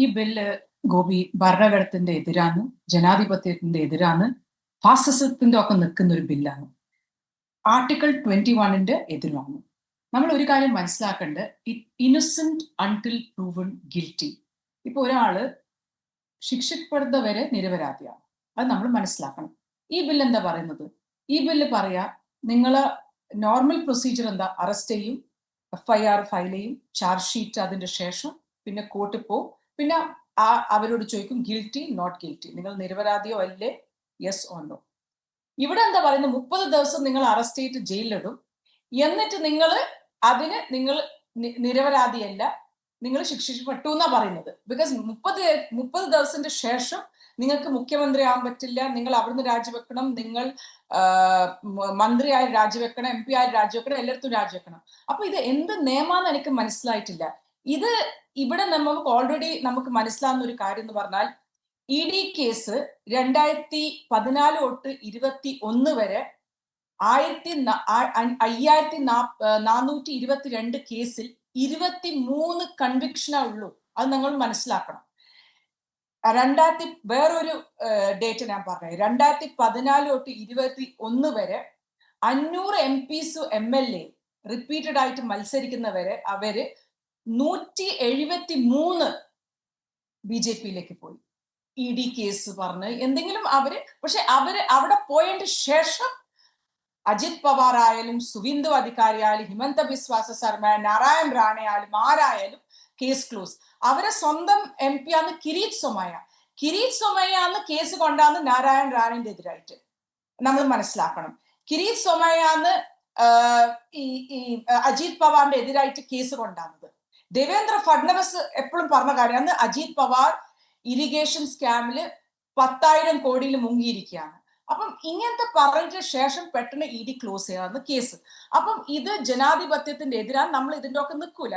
ഈ ബില്ല് ഗോപി ഭരണകൂടത്തിന്റെ എതിരാണ്, ജനാധിപത്യത്തിന്റെ എതിരാണ്, ഫാസിസത്തിന്റെ ഒക്കെ നിൽക്കുന്ന ഒരു ബില്ലാണ്. ആർട്ടിക്കിൾ 21ന്റെ എതിരാണ്. നമ്മൾ ഒരു കാര്യം മനസ്സിലാക്കേണ്ടത്, ഇന്നസെന്റ് അൺടിൽ പ്രൂവൺ ഗിൽറ്റി. ഇപ്പൊ ഒരാള് ശിക്ഷിക്കപ്പെടുന്നവരെ നിരപരാധിയാണ്. അത് നമ്മൾ മനസ്സിലാക്കണം. ഈ ബില്ല് എന്താ പറയുന്നത്? ഈ ബില്ല് പറയാ, നിങ്ങള് നോർമൽ പ്രൊസീജിയർ എന്താ? അറസ്റ്റ് ചെയ്യും, FIR ഫയൽ ചെയ്യും, ചാർജ് ഷീറ്റ് അതിന്റെ ശേഷം പിന്നെ കോർട്ടിൽ പോവും, പിന്നെ അവരോട് ചോദിക്കും ഗിൽറ്റി നോട്ട് ഗിൽറ്റി, നിങ്ങൾ നിരപരാധിയോ അല്ലേ, യെസ് ഓർ നോ. ഇവിടെ എന്താ പറയുന്നത്? 30 ദിവസം നിങ്ങൾ അറസ്റ്റ് ചെയ്തിട്ട് ജയിലിലിടും, എന്നിട്ട് നിങ്ങൾ നിരപരാധിയല്ല, നിങ്ങൾ ശിക്ഷിക്കപ്പെട്ടു എന്നാ പറയുന്നത്. ബിക്കോസ് 30 ദിവസത്തിന്റെ ശേഷം നിങ്ങൾക്ക് മുഖ്യമന്ത്രി ആവാൻ പറ്റില്ല, നിങ്ങൾ അവിടുന്ന് രാജിവെക്കണം, നിങ്ങൾ മന്ത്രിയായി രാജിവെക്കണം, MP ആയി രാജിവെക്കണം, എല്ലായിടത്തും രാജിവെക്കണം. അപ്പൊ ഇത് എന്ത് നിയമാന്ന് എനിക്ക് മനസ്സിലായിട്ടില്ല. ഇത് ഇവിടെ നമുക്ക് ഓൾറെഡി മനസ്സിലാവുന്ന ഒരു കാര്യം എന്ന് പറഞ്ഞാൽ, ED കേസ് 2014 തൊട്ട് 21 വരെ 5422 കേസിൽ 23 കൺവിക്ഷനാ ഉള്ളൂ. അത് നിങ്ങൾ മനസ്സിലാക്കണം. വേറൊരു ഡേറ്റ് ഞാൻ പറഞ്ഞു. 2014 തൊട്ട് 21 വരെ 500 MPs MLA റിപ്പീറ്റഡ് ആയിട്ട് മത്സരിക്കുന്നവരെ അവര് 173 BJPയിലേക്ക് പോയി. ED കേസ് പറഞ്ഞ് എന്തെങ്കിലും പക്ഷെ അവിടെ പോയതിന് ശേഷം അജിത് പവാർ ആയാലും, സുവിന്ദു അധികാരി ആയാലും, ഹിമന്ത ബിശ്വാസ ശർമ്മ, നാരായൺ റാണെ ആയാലും ആരായാലും കേസ് ക്ലോസ്. അവരെ സ്വന്തം MP ആണ് കിരീട് സൊമയ്യ കേസ് കൊണ്ടാണ് നാരായൺ റാണിന്റെ എതിരായിട്ട്. നമ്മൾ മനസ്സിലാക്കണം. കിരീട് സൊമയ്യാണ് ഈ അജിത് പവാറിന്റെ എതിരായിട്ട് കേസ് കൊണ്ടാണത്. ദേവേന്ദ്ര ഫഡ്നവിസ് എപ്പോഴും പറഞ്ഞ കാര്യമാണ്, അജിത് പവാർ ഇറിഗേഷൻ സ്കാമില് 10,000 കോടിയിൽ മുങ്ങിയിരിക്കുകയാണ്. അപ്പം ഇങ്ങനത്തെ പറഞ്ഞ ശേഷം പെട്ടെന്ന് ED ക്ലോസ് ചെയ്യാവുന്ന കേസ്. അപ്പം ഇത് ജനാധിപത്യത്തിന്റെ എതിരാണ്. നമ്മൾ ഇതിന്റെ ഒക്കെ നിൽക്കൂല.